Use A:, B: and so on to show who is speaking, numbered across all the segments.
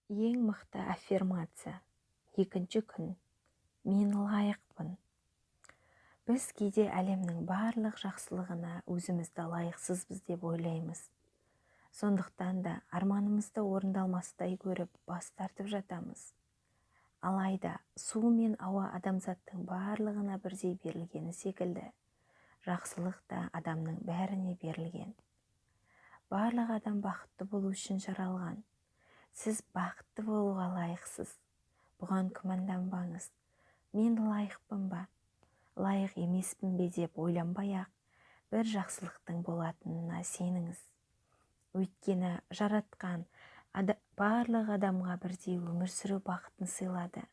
A: Ең мықты аффирмация. Екінші күн. Мен лайықпын. Біз кейде әлемнің барлық жақсылығына өзімізді лайықсызбыз деп ойлаймыз. Сондықтан да арманымызды орындалмастай көріп бас тартып жатамыз. Алайда су мен ауа адамзаттың барлығына бірдей берілгені секілді, жақсылық та адамның бәріне берілген. Барлық адам бақытты болу үшін жаралған. Сіз бақытты болуға лайықсыз. Бұған күмәнданбаңыз. Мен лайықпын ба, лайық емеспін бе деп ойланбай-ақ, бір жақсылықтың болатынына сеніңіз. Өйткені жаратқан барлық адамға бірдей өмір сүру бақытын сыйлады.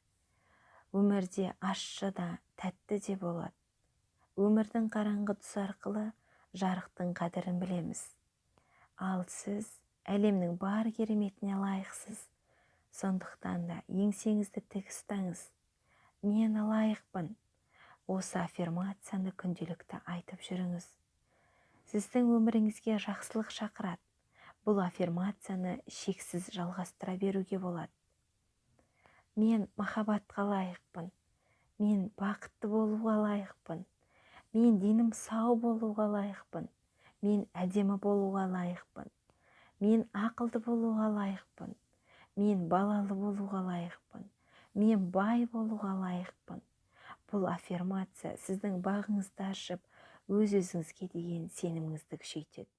A: Өмірде ащы да, тәтті де болады. Өмірдің қараңғы тұсы арқылы жарықтың қадірін білеміз. Ал сіз әлемнің бар кереметіне лайықсыз. Сондықтан да еңсеңізді тік ұстаңыз. Мен лайықпын. Осы аффирмацияны күнделікті айтып жүріңіз. Сіздің өміріңізге жақсылық шақырады. Бұл аффирмацияны шексіз жалғастыра беруге болады. Мен махаббатқа лайықпын. Мен бақытты болуға лайықпын. Мен денім сау болуға лайықпын. Мен әдемі болуға лайықпын. Мен ақылды болуға лайықпын. Мен балалы болуға лайықпын. Мен бай болуға лайықпын. Бұл аффирмация сіздің бағыңызды ашып, өз-өзіңізге деген сеніміңізді күшейтеді.